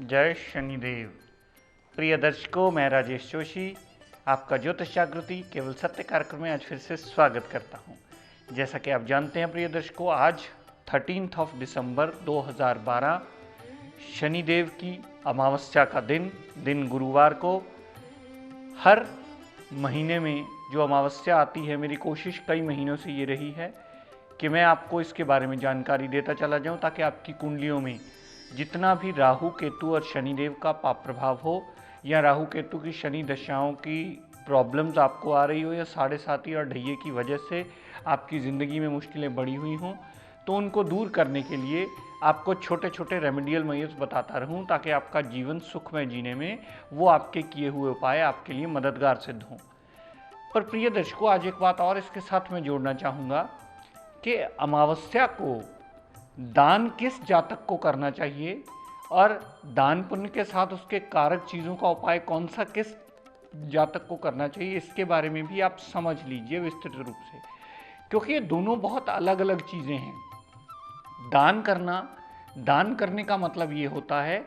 जय शनिदेव। प्रिय दर्शकों, मैं राजेश जोशी आपका ज्योतिष जागृति केवल सत्य कार्यक्रम में आज फिर से स्वागत करता हूं। जैसा कि आप जानते हैं प्रिय दर्शकों, आज 13 दिसंबर 2012 शनिदेव की अमावस्या का दिन गुरुवार को। हर महीने में जो अमावस्या आती है, मेरी कोशिश कई महीनों से ये रही है कि मैं आपको इसके बारे में जानकारी देता चला जाऊं, ताकि आपकी कुंडलियों में जितना भी राहु केतु और शनिदेव का पाप प्रभाव हो, या राहु केतु की शनि दशाओं की प्रॉब्लम्स आपको आ रही हो, या साढ़े साती और ढैये की वजह से आपकी ज़िंदगी में मुश्किलें बढ़ी हुई हों, तो उनको दूर करने के लिए आपको छोटे छोटे रेमेडियल मेजर्स बताता रहूं, ताकि आपका जीवन सुखमय जीने में वो आपके किए हुए उपाय आपके लिए मददगार सिद्ध हों। पर प्रिय दर्शकों, आज एक बात और इसके साथ मैं जोड़ना चाहूँगा कि अमावस्या को दान किस जातक को करना चाहिए, और दान पुण्य के साथ उसके कारक चीज़ों का उपाय कौन सा किस जातक को करना चाहिए, इसके बारे में भी आप समझ लीजिए विस्तृत रूप से, क्योंकि ये दोनों बहुत अलग अलग चीज़ें हैं। दान करने का मतलब ये होता है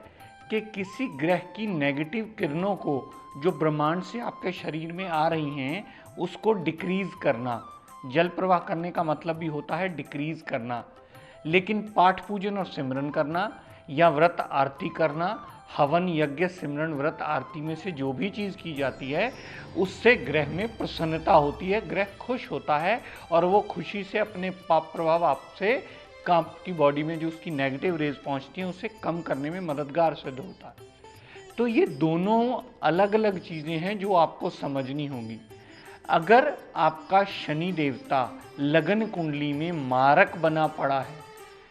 कि किसी ग्रह की नेगेटिव किरणों को जो ब्रह्मांड से आपके शरीर में आ रही हैं उसको डिक्रीज करना। जल प्रवाह करने का मतलब भी होता है डिक्रीज करना। लेकिन पाठ पूजन और सिमरन करना, या व्रत आरती करना, हवन यज्ञ सिमरन व्रत आरती में से जो भी चीज़ की जाती है उससे ग्रह में प्रसन्नता होती है, ग्रह खुश होता है, और वो खुशी से अपने पाप प्रभाव आपसे आपकी बॉडी में जो उसकी नेगेटिव रेज पहुंचती हैं उसे कम करने में मददगार सिद्ध होता है। तो ये दोनों अलग अलग चीज़ें हैं जो आपको समझनी होंगी। अगर आपका शनि देवता लगन कुंडली में मारक बना पड़ा है,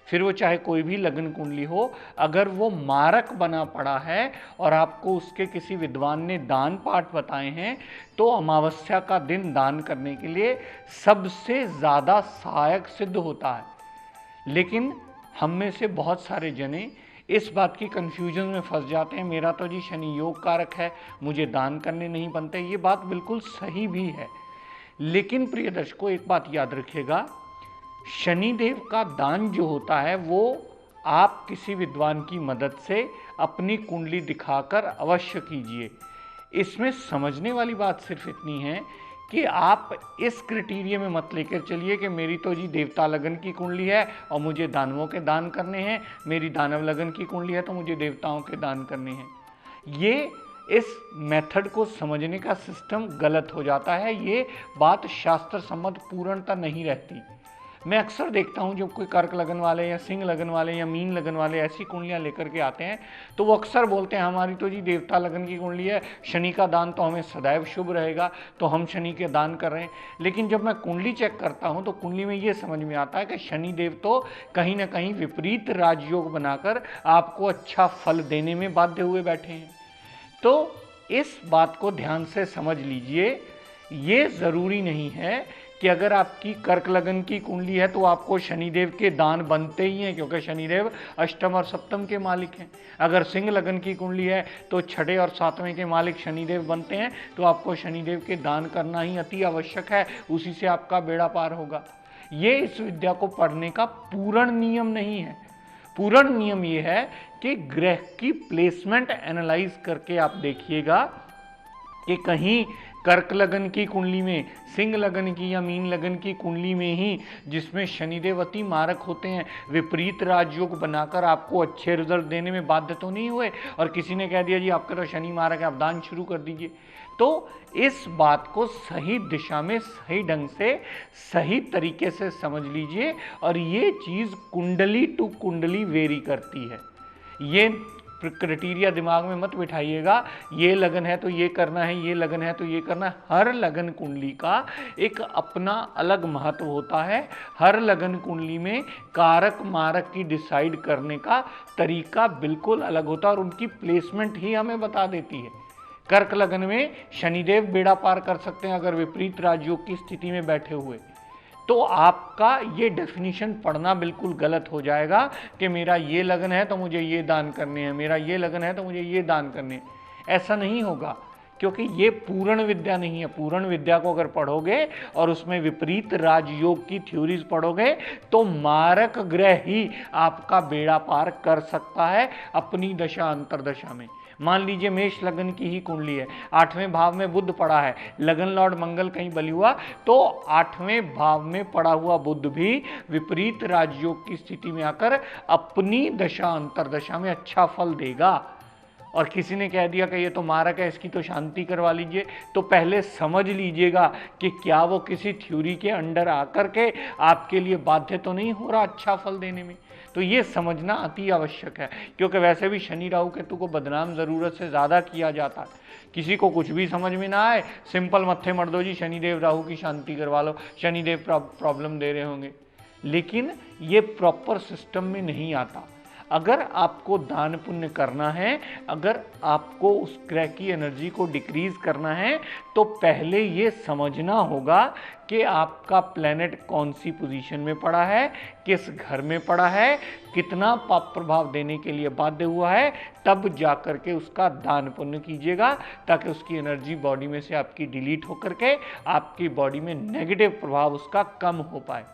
फिर वो चाहे कोई भी लगन कुंडली हो, अगर वो मारक बना पड़ा है और आपको उसके किसी विद्वान ने दान पाठ बताए हैं, तो अमावस्या का दिन दान करने के लिए सबसे ज़्यादा सहायक सिद्ध होता है। लेकिन हम में से बहुत सारे जने इस बात की कन्फ्यूजन में फंस जाते हैं, मेरा तो जी शनि योग कारक है, मुझे दान करने नहीं बनते। ये बात बिल्कुल सही भी है, लेकिन प्रिय दर्शकों एक बात याद रखिएगा, शनिदेव का दान जो होता है वो आप किसी विद्वान की मदद से अपनी कुंडली दिखाकर अवश्य कीजिए। इसमें समझने वाली बात सिर्फ इतनी है कि आप इस क्राइटेरिया में मत लेकर चलिए कि मेरी तो जी देवता लगन की कुंडली है और मुझे दानवों के दान करने हैं, मेरी दानव लगन की कुंडली है तो मुझे देवताओं के दान करने हैं। ये इस मेथड को समझने का सिस्टम गलत हो जाता है। ये बात शास्त्र सम्मत पूर्णता नहीं रहती। मैं अक्सर देखता हूँ जब कोई कर्क लगन वाले या सिंह लगन वाले या मीन लगन वाले ऐसी कुंडलियाँ लेकर के आते हैं, तो वो अक्सर बोलते हैं हमारी तो जी देवता लगन की कुंडली है, शनि का दान तो हमें सदैव शुभ रहेगा, तो हम शनि के दान कर रहे हैं। लेकिन जब मैं कुंडली चेक करता हूँ तो कुंडली में ये समझ में आता है कि शनि देव तो कहीं ना कहीं विपरीत राजयोग बनाकर आपको अच्छा फल देने में बाध्य हुए बैठे हैं। तो इस बात को ध्यान से समझ लीजिए। ये ज़रूरी नहीं है कि अगर आपकी कर्क लगन की कुंडली है तो आपको शनिदेव के दान बनते ही हैं, क्योंकि शनिदेव अष्टम और सप्तम के मालिक हैं। अगर सिंह लगन की कुंडली है तो छठे और सातवें के मालिक शनिदेव बनते हैं, तो आपको शनिदेव के दान करना ही अति आवश्यक है, उसी से आपका बेड़ा पार होगा। ये इस विद्या को पढ़ने का पूर्ण नियम नहीं है। पूर्ण नियम ये है कि ग्रह की प्लेसमेंट एनालाइज करके आप देखिएगा कि कहीं कर्क लगन की कुंडली में, सिंह लगन की या मीन लगन की कुंडली में ही, जिसमें शनिदेव अति मारक होते हैं, विपरीत राजयोग बनाकर आपको अच्छे रिजल्ट देने में बाध्य तो नहीं हुए, और किसी ने कह दिया जी आपका तो शनि मारक है, आप दान शुरू कर दीजिए। तो इस बात को सही दिशा में, सही ढंग से, सही तरीके से समझ लीजिए। और ये चीज़ कुंडली टू कुंडली वेरी करती है। ये क्राइटेरिया दिमाग में मत बिठाइएगा, ये लगन है तो ये करना है, ये लगन है तो ये करना है। हर लगन कुंडली का एक अपना अलग महत्व होता है। हर लगन कुंडली में कारक मारक की डिसाइड करने का तरीका बिल्कुल अलग होता है और उनकी प्लेसमेंट ही हमें बता देती है। कर्क लगन में शनिदेव बेड़ा पार कर सकते हैं अगर विपरीत राजयोग की स्थिति में बैठे हुए, तो आपका ये डेफिनेशन पढ़ना बिल्कुल गलत हो जाएगा कि मेरा ये लगन है तो मुझे ये दान करने हैं, मेरा ये लगन है तो मुझे ये दान करने हैं। ऐसा नहीं होगा, क्योंकि ये पूर्ण विद्या नहीं है। पूर्ण विद्या को अगर पढ़ोगे और उसमें विपरीत राजयोग की थ्योरीज पढ़ोगे तो मारक ग्रह ही आपका बेड़ा पार कर सकता है अपनी दशा अंतरदशा में। मान लीजिए मेष लगन की ही कुंडली है, 8वें भाव में बुध पड़ा है, लगन लॉर्ड मंगल कहीं बली हुआ, तो 8वें भाव में पड़ा हुआ बुध भी विपरीत राजयोग की स्थिति में आकर अपनी दशा अंतरदशा में अच्छा फल देगा। और किसी ने कह दिया कि ये तो मारक है, इसकी तो शांति करवा लीजिए, तो पहले समझ लीजिएगा कि क्या वो किसी थ्योरी के अंडर आकर के आपके लिए बाध्य तो नहीं हो रहा अच्छा फल देने में। तो ये समझना अति आवश्यक है, क्योंकि वैसे भी शनि राहु केतु को बदनाम ज़रूरत से ज़्यादा किया जाता है। किसी को कुछ भी समझ में ना आए, सिंपल मत्थे मर दो जी, शनिदेव राहु की शांति करवा लो, शनिदेव प्रॉब्लम दे रहे होंगे। लेकिन ये प्रॉपर सिस्टम में नहीं आता। अगर आपको दान पुण्य करना है, अगर आपको उस ग्रह की एनर्जी को डिक्रीज करना है, तो पहले ये समझना होगा कि आपका प्लेनेट कौन सी पोजीशन में पड़ा है, किस घर में पड़ा है, कितना पाप प्रभाव देने के लिए बाध्य हुआ है, तब जाकर के उसका दान पुण्य कीजिएगा, ताकि उसकी एनर्जी बॉडी में से आपकी डिलीट होकर के आपकी बॉडी में नेगेटिव प्रभाव उसका कम हो पाए।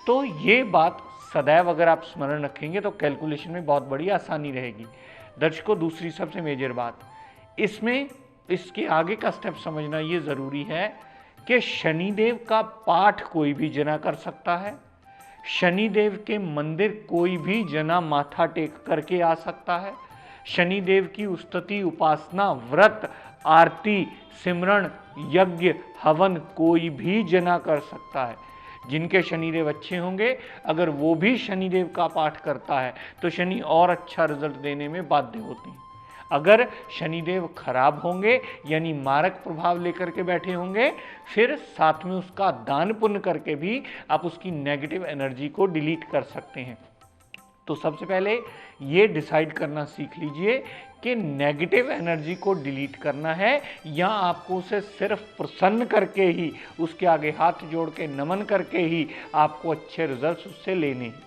तो ये बात सदैव अगर आप स्मरण रखेंगे तो कैलकुलेशन में बहुत बड़ी आसानी रहेगी। दर्शकों, दूसरी सबसे मेजर बात इसमें, इसके आगे का स्टेप समझना ये ज़रूरी है कि शनिदेव का पाठ कोई भी जना कर सकता है। शनिदेव के मंदिर कोई भी जना माथा टेक करके आ सकता है। शनिदेव की स्तुति, उपासना, व्रत, आरती, सिमरण, यज्ञ, हवन कोई भी जना कर सकता है। जिनके शनिदेव अच्छे होंगे, अगर वो भी शनिदेव का पाठ करता है तो शनि और अच्छा रिजल्ट देने में बाध्य होते हैं। अगर शनिदेव खराब होंगे यानी मारक प्रभाव लेकर के बैठे होंगे, फिर साथ में उसका दान पुण्य करके भी आप उसकी नेगेटिव एनर्जी को डिलीट कर सकते हैं। तो सबसे पहले ये डिसाइड करना सीख लीजिए कि नेगेटिव एनर्जी को डिलीट करना है या आपको उसे सिर्फ प्रसन्न करके ही, उसके आगे हाथ जोड़ के नमन करके ही आपको अच्छे रिजल्ट्स उससे लेने हैं।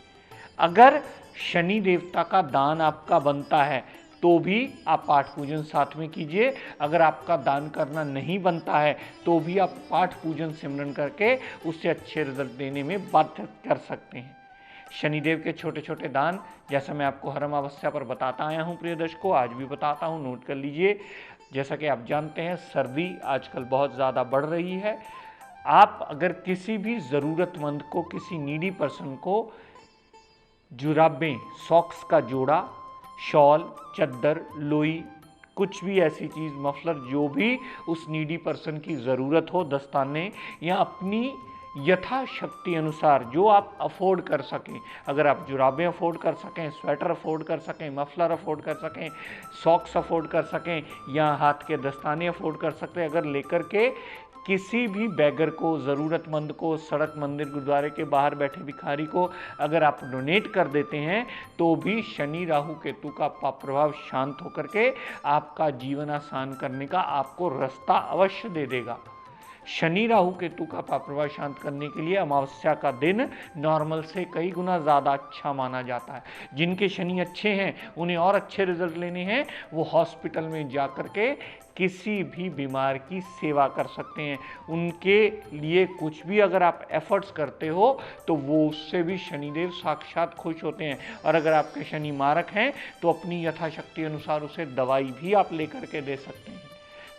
अगर शनि देवता का दान आपका बनता है तो भी आप पाठ पूजन साथ में कीजिए। अगर आपका दान करना नहीं बनता है तो भी आप पाठ पूजन सिमरन करके उससे अच्छे रिजल्ट देने में बाध्य कर सकते हैं। शनिदेव के छोटे छोटे दान, जैसा मैं आपको हर अमावस्या पर बताता आया हूँ प्रिय दर्शकों, आज भी बताता हूँ, नोट कर लीजिए। जैसा कि आप जानते हैं सर्दी आजकल बहुत ज़्यादा बढ़ रही है। आप अगर किसी भी ज़रूरतमंद को, किसी नीडी पर्सन को जुराबें, सॉक्स का जोड़ा, शॉल, चद्दर, लोई, कुछ भी ऐसी चीज़, मफलर, जो भी उस नीडी पर्सन की ज़रूरत हो, दस्ताने या अपनी यथाशक्ति अनुसार जो आप अफोर्ड कर सकें, अगर आप जुराबें अफोर्ड कर सकें, स्वेटर अफोर्ड कर सकें, मफलर अफोर्ड कर सकें, सॉक्स अफोर्ड कर सकें या हाथ के दस्ताने अफोर्ड कर सकते हैं, अगर लेकर के किसी भी बैगर को, ज़रूरतमंद को, सड़क, मंदिर, गुरुद्वारे के बाहर बैठे भिखारी को अगर आप डोनेट कर देते हैं तो भी शनि राहु केतु का प्रभाव शांत होकर के आपका जीवन आसान करने का आपको रास्ता अवश्य दे देगा। शनि राहु केतु का प्रभाव शांत करने के लिए अमावस्या का दिन नॉर्मल से कई गुना ज़्यादा अच्छा माना जाता है। जिनके शनि अच्छे हैं, उन्हें और अच्छे रिजल्ट लेने हैं, वो हॉस्पिटल में जा कर के किसी भी बीमार की सेवा कर सकते हैं। उनके लिए कुछ भी अगर आप एफर्ट्स करते हो तो वो उससे भी शनिदेव साक्षात खुश होते हैं। और अगर आपके शनि मारक हैं तो अपनी यथाशक्ति अनुसार उसे दवाई भी आप लेकर के दे सकते हैं।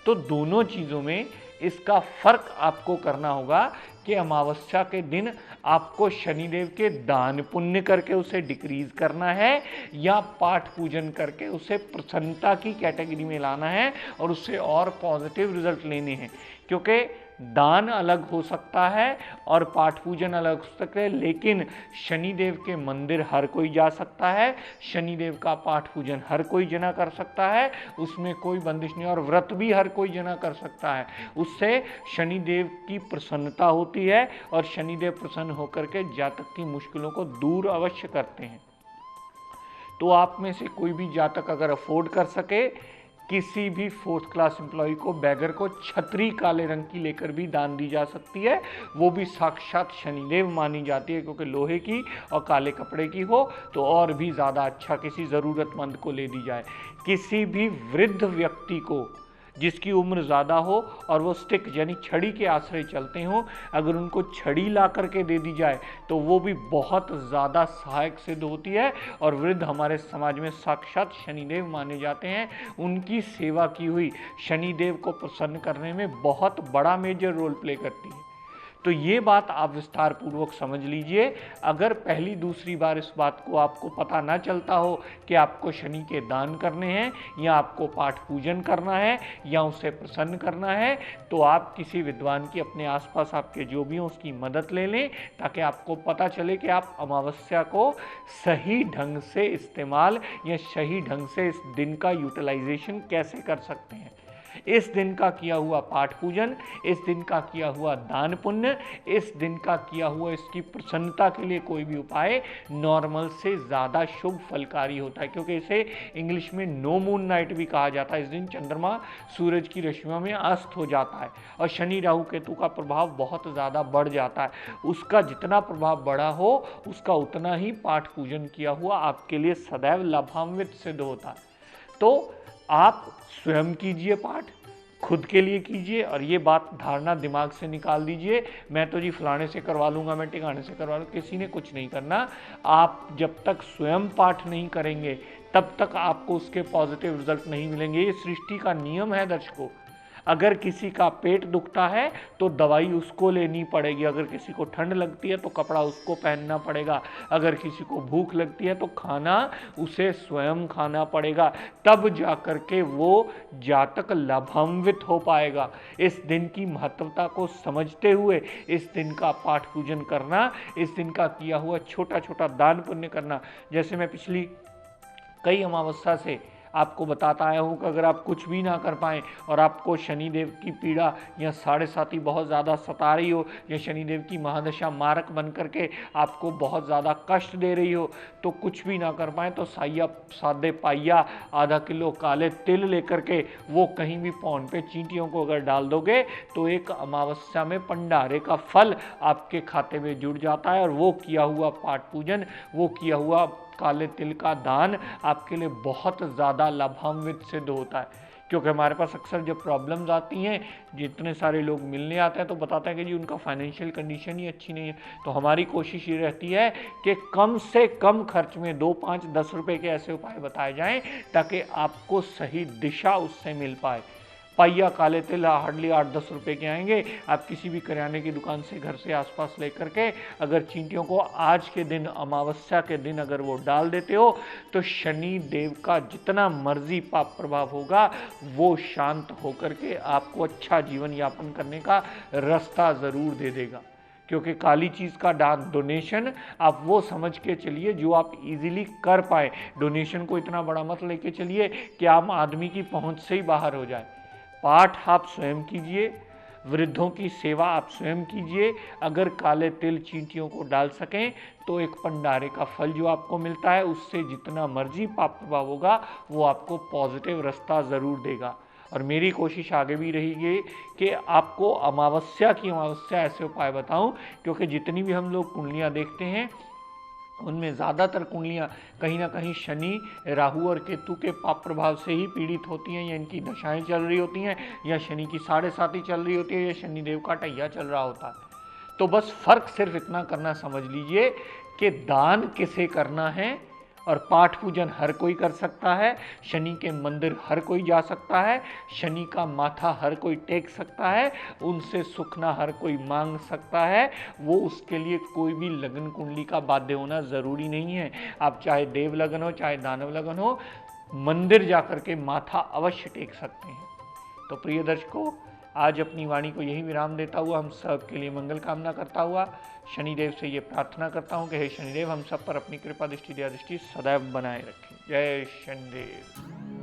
तो दोनों चीज़ों में इसका फर्क आपको करना होगा कि अमावस्या के दिन आपको शनिदेव के दान पुण्य करके उसे डिक्रीज करना है या पाठ पूजन करके उसे प्रसन्नता की कैटेगरी में लाना है और उससे और पॉजिटिव रिजल्ट लेने हैं। क्योंकि दान अलग हो सकता है और पाठ पूजन अलग हो सकता है, लेकिन शनिदेव के मंदिर हर कोई जा सकता है, शनिदेव का पाठ पूजन हर कोई जना कर सकता है, उसमें कोई बंदिश नहीं, और व्रत भी हर कोई जना कर सकता है। उससे शनिदेव की प्रसन्नता होती है और शनिदेव प्रसन्न होकर के जातक की मुश्किलों को दूर अवश्य करते हैं। तो आप में से कोई भी जातक अगर अफोर्ड कर सके, किसी भी 4th क्लास एम्प्लॉय को, बैगर को छतरी काले रंग की लेकर भी दान दी जा सकती है, वो भी साक्षात शनिदेव मानी जाती है, क्योंकि लोहे की और काले कपड़े की हो तो और भी ज़्यादा अच्छा किसी ज़रूरतमंद को ले दी जाए। किसी भी वृद्ध व्यक्ति को जिसकी उम्र ज़्यादा हो और वो स्टिक यानी छड़ी के आश्रय चलते हों, अगर उनको छड़ी ला करके दे दी जाए तो वो भी बहुत ज़्यादा सहायक सिद्ध होती है। और वृद्ध हमारे समाज में साक्षात शनिदेव माने जाते हैं, उनकी सेवा की हुई शनिदेव को प्रसन्न करने में बहुत बड़ा मेजर रोल प्ले करती है। तो ये बात आप विस्तार पूर्वक समझ लीजिए। अगर पहली दूसरी बार इस बात को आपको पता ना चलता हो कि आपको शनि के दान करने हैं या आपको पाठ पूजन करना है या उसे प्रसन्न करना है, तो आप किसी विद्वान की, अपने आसपास आपके जो भी हो, उसकी मदद ले लें, ताकि आपको पता चले कि आप अमावस्या को सही ढंग से इस्तेमाल या सही ढंग से इस दिन का यूटिलाइजेशन कैसे कर सकते हैं। इस दिन का किया हुआ पाठ पूजन, इस दिन का किया हुआ दान पुण्य, इस दिन का किया हुआ इसकी प्रसन्नता के लिए कोई भी उपाय नॉर्मल से ज़्यादा शुभ फलकारी होता है, क्योंकि इसे इंग्लिश में नो मून नाइट भी कहा जाता है। इस दिन चंद्रमा सूरज की रश्मियों में अस्त हो जाता है और शनि राहु केतु का प्रभाव बहुत ज़्यादा बढ़ जाता है। उसका जितना प्रभाव बढ़ा हो, उसका उतना ही पाठ पूजन किया हुआ आपके लिए सदैव लाभान्वित सिद्ध होता है। तो आप स्वयं कीजिए पाठ, खुद के लिए कीजिए, और ये बात धारणा दिमाग से निकाल दीजिए, मैं तो जी फलाने से करवा लूँगा, मैं ठिकाने से करवा लूँगा। किसी ने कुछ नहीं करना। आप जब तक स्वयं पाठ नहीं करेंगे तब तक आपको उसके पॉजिटिव रिजल्ट नहीं मिलेंगे। ये सृष्टि का नियम है दर्शकों। अगर किसी का पेट दुखता है तो दवाई उसको लेनी पड़ेगी, अगर किसी को ठंड लगती है तो कपड़ा उसको पहनना पड़ेगा, अगर किसी को भूख लगती है तो खाना उसे स्वयं खाना पड़ेगा, तब जाकर के वो जातक लाभान्वित हो पाएगा। इस दिन की महत्वता को समझते हुए इस दिन का पाठ पूजन करना, इस दिन का किया हुआ छोटा छोटा दान पुण्य करना, जैसे मैं पिछली कई अमावस्या से आपको बताता आया हूँ कि अगर आप कुछ भी ना कर पाएँ और आपको शनिदेव की पीड़ा या साढ़े साती बहुत ज़्यादा सता रही हो, या शनिदेव की महादशा मारक बन करके आपको बहुत ज़्यादा कष्ट दे रही हो, तो कुछ भी ना कर पाएँ तो साइया सादे पाइया आधा किलो काले तिल लेकर के वो कहीं भी पौन पे चींटियों को अगर डाल दोगे तो एक अमावस्या में भंडारे का फल आपके खाते में जुड़ जाता है। और वो किया हुआ पाठ पूजन, वो किया हुआ काले तिल का दान आपके लिए बहुत ज़्यादा लाभान्वित सिद्ध होता है। क्योंकि हमारे पास अक्सर जब प्रॉब्लम्स आती हैं, जितने सारे लोग मिलने आते हैं तो बताते हैं कि जी उनका फाइनेंशियल कंडीशन ही अच्छी नहीं है, तो हमारी कोशिश ये रहती है कि कम से कम खर्च में 2, 5, 10 रुपए के ऐसे उपाय बताए जाएं ताकि आपको सही दिशा उससे मिल पाए। पाइया काले तिल हार्डली 8-10 रुपए के आएंगे। आप किसी भी किराने की दुकान से घर से आसपास लेकर के अगर चींटियों को आज के दिन, अमावस्या के दिन अगर वो डाल देते हो तो शनि देव का जितना मर्जी पाप प्रभाव होगा वो शांत होकर के आपको अच्छा जीवन यापन करने का रास्ता ज़रूर दे देगा। क्योंकि काली चीज़ का दान, डोनेशन, आप वो समझ के चलिए जो आप इजीली कर पाए। डोनेशन को इतना बड़ा मत लेके चलिए कि आम आदमी की पहुंच से ही बाहर हो जाए। पाठ आप स्वयं कीजिए, वृद्धों की सेवा आप स्वयं कीजिए। अगर काले तिल चींटियों को डाल सकें तो एक भंडारे का फल जो आपको मिलता है उससे जितना मर्जी पाप प्रभाव होगा वो आपको पॉजिटिव रास्ता ज़रूर देगा। और मेरी कोशिश आगे भी रहेगी कि आपको अमावस्या की अमावस्या ऐसे उपाय बताऊं, क्योंकि जितनी भी हम लोग कुंडलियां देखते हैं उनमें ज़्यादातर कुंडलियाँ कहीं ना कहीं शनि, राहु और केतु के पाप प्रभाव से ही पीड़ित होती हैं, या इनकी दशाएं चल रही होती हैं, या शनि की साढ़े साती चल रही होती है, या शनिदेव का टैया चल रहा होता है। तो बस फ़र्क सिर्फ इतना करना समझ लीजिए कि दान किसे करना है। और पाठ पूजन हर कोई कर सकता है, शनि के मंदिर हर कोई जा सकता है, शनि का माथा हर कोई टेक सकता है, उनसे सुखना हर कोई मांग सकता है। वो उसके लिए कोई भी लगन कुंडली का बाध्य होना ज़रूरी नहीं है। आप चाहे देव लगन हो चाहे दानव लगन हो, मंदिर जाकर के माथा अवश्य टेक सकते हैं। तो प्रिय दर्शकों, आज अपनी वाणी को यही विराम देता हुआ हम सब के लिए मंगल कामना करता हुआ शनिदेव से ये प्रार्थना करता हूँ कि हे शनिदेव हम सब पर अपनी कृपा दृष्टि दया दृष्टि सदैव बनाए रखें। जय शनिदेव।